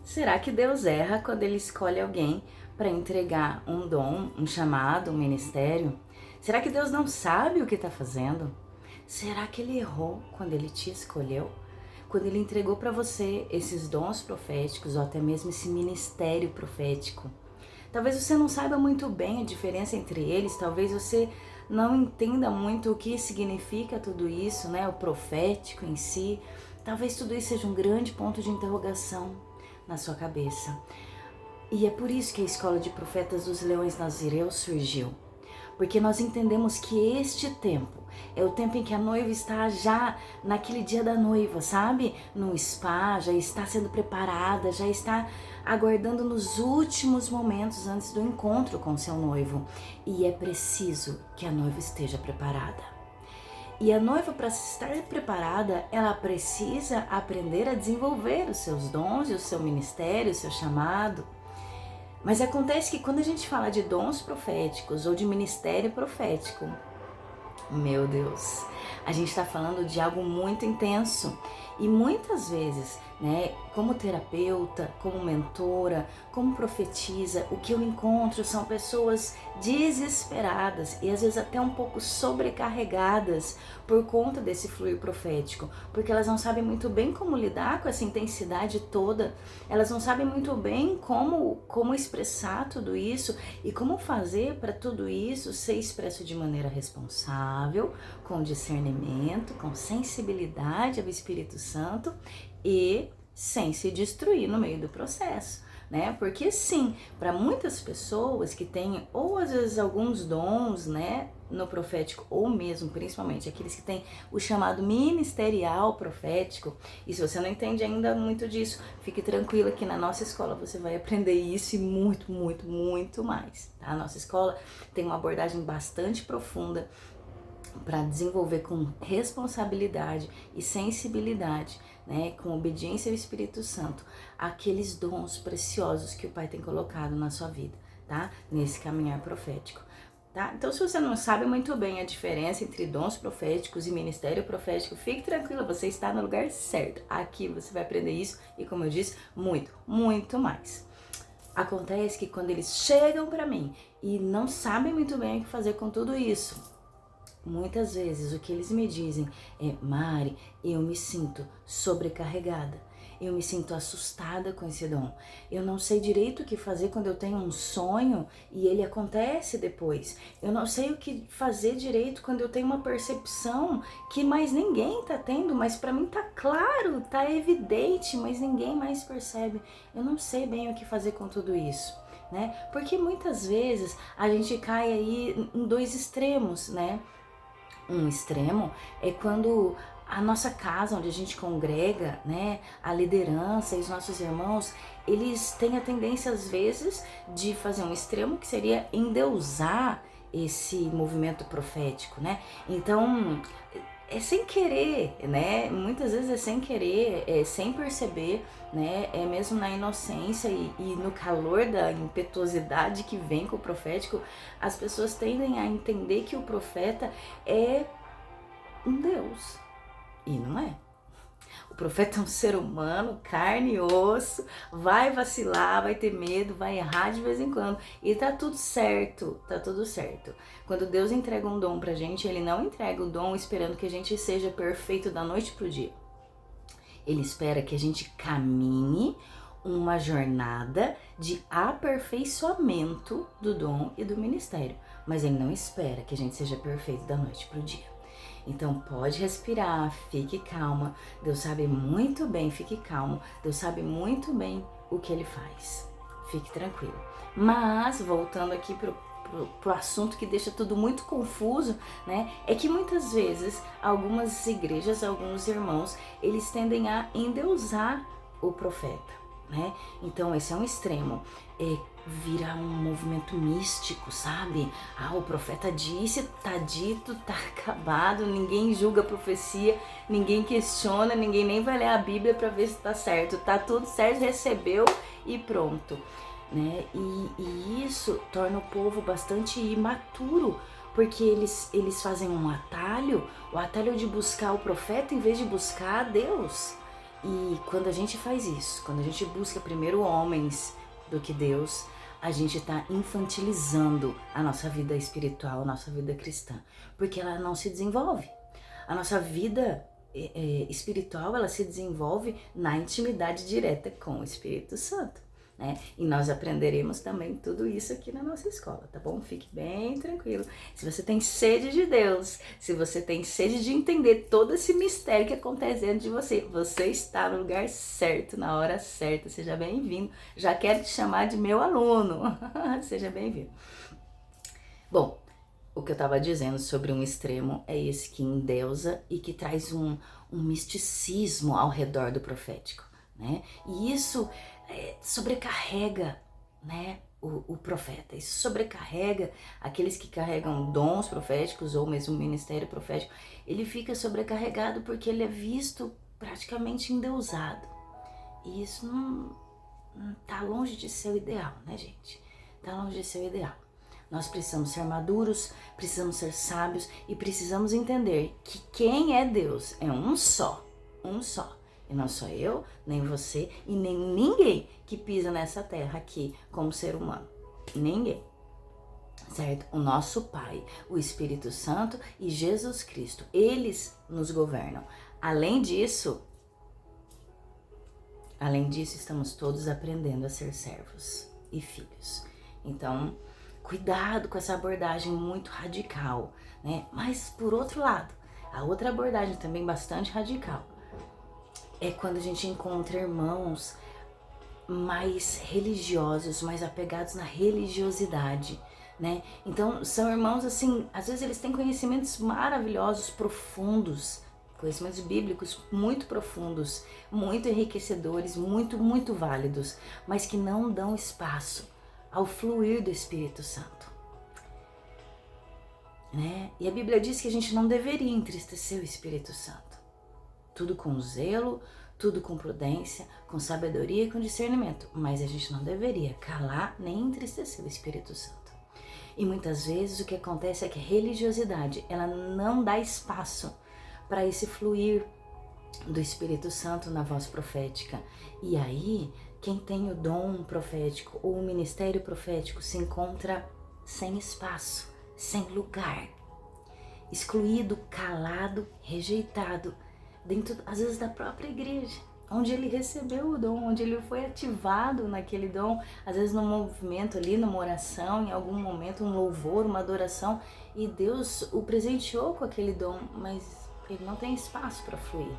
Será que Deus erra quando Ele escolhe alguém para entregar um dom, um chamado, um ministério? Será que Deus não sabe o que está fazendo? Será que Ele errou quando Ele te escolheu? Quando Ele entregou para você esses dons proféticos ou até mesmo esse ministério profético? Talvez você não saiba muito bem a diferença entre eles, talvez você não entenda muito o que significa tudo isso, né? O profético em si. Talvez tudo isso seja um grande ponto de interrogação na sua cabeça. E é por isso que a Escola de Profetas dos Leões Nazireus surgiu. Porque nós entendemos que este tempo é o tempo em que a noiva está já naquele dia da noiva, sabe? No spa, já está sendo preparada, já está aguardando nos últimos momentos antes do encontro com seu noivo. E é preciso que a noiva esteja preparada. E a noiva, para estar preparada, ela precisa aprender a desenvolver os seus dons e o seu ministério, o seu chamado. Mas acontece que quando a gente fala de dons proféticos ou de ministério profético, meu Deus, a gente está falando de algo muito intenso. E muitas vezes, né, como terapeuta, como mentora, como profetisa, o que eu encontro são pessoas desesperadas e às vezes até um pouco sobrecarregadas por conta desse fluir profético, porque elas não sabem muito bem como lidar com essa intensidade toda, elas não sabem muito bem como expressar tudo isso e como fazer para tudo isso ser expresso de maneira responsável, com discernimento, com sensibilidade ao Espírito Santo e sem se destruir no meio do processo, né? Porque sim, para muitas pessoas que têm ou às vezes alguns dons, né, no profético, ou mesmo, principalmente, aqueles que têm o chamado ministerial profético, e se você não entende ainda muito disso, fique tranquila que na nossa escola você vai aprender isso e muito, muito, muito mais, tá? A nossa escola tem uma abordagem bastante profunda para desenvolver com responsabilidade e sensibilidade, né, com obediência ao Espírito Santo, aqueles dons preciosos que o Pai tem colocado na sua vida, tá? Nesse caminhar profético, tá? Então, se você não sabe muito bem a diferença entre dons proféticos e ministério profético, fique tranquila, você está no lugar certo. Aqui você vai aprender isso e, como eu disse, muito, muito mais. Acontece que quando eles chegam para mim e não sabem muito bem o que fazer com tudo isso, muitas vezes o que eles me dizem é: Mari, eu me sinto sobrecarregada, eu me sinto assustada com esse dom, eu não sei direito o que fazer quando eu tenho um sonho e ele acontece depois, eu não sei o que fazer direito quando eu tenho uma percepção que mais ninguém tá tendo, mas para mim tá claro, tá evidente, mas ninguém mais percebe, eu não sei bem o que fazer com tudo isso, né? Porque muitas vezes a gente cai aí em dois extremos, né? Um extremo é quando a nossa casa, onde a gente congrega, né, a liderança e os nossos irmãos, eles têm a tendência às vezes de fazer um extremo que seria endeusar esse movimento profético, né? Então, é sem querer, né? Muitas vezes é sem querer, é sem perceber, né? É mesmo na inocência e no calor da impetuosidade que vem com o profético, as pessoas tendem a entender que o profeta é um Deus. E não é. O profeta é um ser humano, carne e osso, vai vacilar, vai ter medo, vai errar de vez em quando. E tá tudo certo, tá tudo certo. Quando Deus entrega um dom pra gente, Ele não entrega o dom esperando que a gente seja perfeito da noite pro dia. Ele espera que a gente caminhe uma jornada de aperfeiçoamento do dom e do ministério. Mas Ele não espera que a gente seja perfeito da noite pro dia. Então pode respirar, fique calma, Deus sabe muito bem, fique calmo, Deus sabe muito bem o que Ele faz, fique tranquilo. Mas, voltando aqui pro assunto que deixa tudo muito confuso, né, é que muitas vezes algumas igrejas, alguns irmãos, eles tendem a endeusar o profeta, né? Então esse é um extremo, vira um movimento místico, sabe? Ah, o profeta disse, tá dito, tá acabado, ninguém julga a profecia, ninguém questiona, ninguém nem vai ler a Bíblia para ver se tá certo, tá tudo certo, recebeu e pronto, né? E isso torna o povo bastante imaturo, porque eles fazem um atalho, o atalho de buscar o profeta em vez de buscar a Deus. E quando a gente faz isso, quando a gente busca primeiro homens do que Deus, a gente está infantilizando a nossa vida espiritual, a nossa vida cristã, porque ela não se desenvolve. A nossa vida espiritual, ela se desenvolve na intimidade direta com o Espírito Santo, né? E nós aprenderemos também tudo isso aqui na nossa escola, tá bom? Fique bem tranquilo. Se você tem sede de Deus, se você tem sede de entender todo esse mistério que acontece dentro de você, você está no lugar certo, na hora certa. Seja bem-vindo. Já quero te chamar de meu aluno. Seja bem-vindo. Bom, o que eu estava dizendo sobre um extremo é esse que endeusa e que traz um misticismo ao redor do profético, né? E isso sobrecarrega, né, o profeta. Isso sobrecarrega aqueles que carregam dons proféticos ou mesmo ministério profético. Ele fica sobrecarregado porque ele é visto praticamente endeusado. E isso não tá longe de ser o ideal, né, gente? Tá longe de ser o ideal. Nós precisamos ser maduros, precisamos ser sábios e precisamos entender que quem é Deus é um só. E não sou eu, nem você e nem ninguém que pisa nessa terra aqui como ser humano. Ninguém. Certo? O nosso Pai, o Espírito Santo e Jesus Cristo, eles nos governam. Além disso, estamos todos aprendendo a ser servos e filhos. Então, cuidado com essa abordagem muito radical, né? Mas, por outro lado, a outra abordagem também bastante radical é quando a gente encontra irmãos mais religiosos, mais apegados na religiosidade, né? Então, são irmãos assim, às vezes eles têm conhecimentos maravilhosos, profundos, conhecimentos bíblicos muito profundos, muito enriquecedores, muito válidos, mas que não dão espaço ao fluir do Espírito Santo, né? E a Bíblia diz que a gente não deveria entristecer o Espírito Santo. Tudo com zelo, tudo com prudência, com sabedoria e com discernimento, mas a gente não deveria calar nem entristecer o Espírito Santo. E muitas vezes o que acontece é que a religiosidade, ela não dá espaço para esse fluir do Espírito Santo na voz profética. E aí, quem tem o dom profético ou o ministério profético se encontra sem espaço, sem lugar, excluído, calado, rejeitado, dentro, às vezes, da própria igreja, onde ele recebeu o dom, onde ele foi ativado naquele dom, às vezes num movimento ali, numa oração, em algum momento, um louvor, uma adoração, e Deus o presenteou com aquele dom, mas ele não tem espaço para fluir.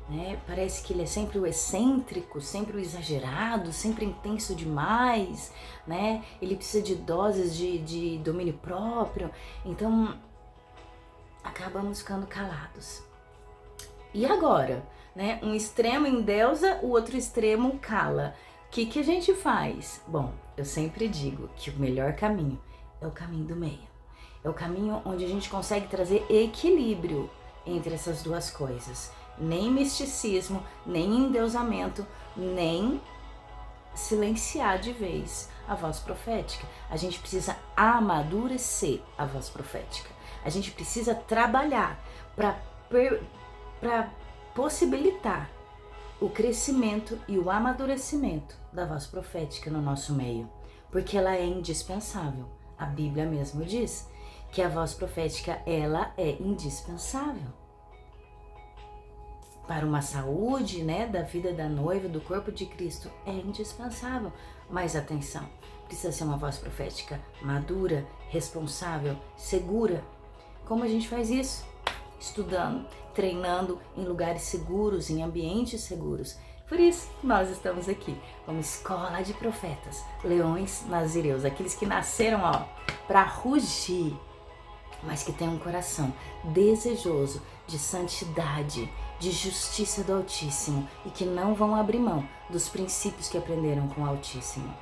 Né? Parece que ele é sempre o excêntrico, sempre o exagerado, sempre intenso demais, né? Ele precisa de doses de domínio próprio, então acabamos ficando calados. E agora, né? Um extremo endeusa, o outro extremo cala. O que a gente faz? Bom, eu sempre digo que o melhor caminho é o caminho do meio. É o caminho onde a gente consegue trazer equilíbrio entre essas duas coisas. Nem misticismo, nem endeusamento, nem silenciar de vez a voz profética. A gente precisa amadurecer a voz profética. A gente precisa trabalhar para possibilitar o crescimento e o amadurecimento da voz profética no nosso meio, porque ela é indispensável. A Bíblia mesmo diz que a voz profética, ela é indispensável para uma saúde, né, da vida da noiva, do corpo de Cristo, é indispensável. Mas atenção, precisa ser uma voz profética madura, responsável, segura. Como a gente faz isso? Estudando, treinando em lugares seguros, em ambientes seguros. Por isso, nós estamos aqui como escola de profetas, leões nazireus, aqueles que nasceram, para rugir, mas que têm um coração desejoso de santidade, de justiça do Altíssimo e que não vão abrir mão dos princípios que aprenderam com o Altíssimo.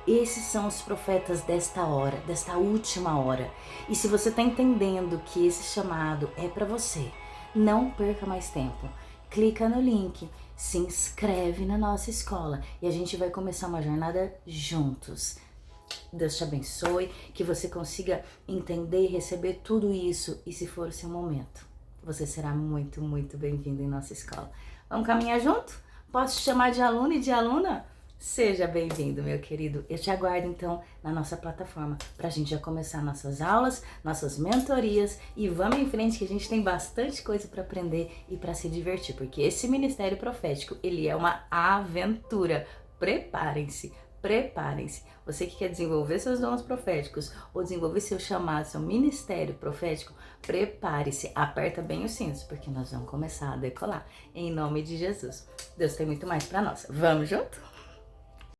Esses são os profetas desta hora, desta última hora. E se você está entendendo que esse chamado é para você, não perca mais tempo. Clica no link, se inscreve na nossa escola e a gente vai começar uma jornada juntos. Deus te abençoe, que você consiga entender e receber tudo isso. E se for o seu momento, você será muito bem-vindo em nossa escola. Vamos caminhar junto? Posso te chamar de aluno e de aluna? Seja bem-vindo, meu querido. Eu te aguardo, então, na nossa plataforma para a gente já começar nossas aulas, nossas mentorias e vamos em frente que a gente tem bastante coisa para aprender e para se divertir, porque esse ministério profético, ele é uma aventura. Preparem-se, preparem-se. Você que quer desenvolver seus dons proféticos ou desenvolver seu chamado, seu ministério profético, prepare-se, aperta bem os cintos, porque nós vamos começar a decolar. Em nome de Jesus. Deus tem muito mais para nós. Vamos junto?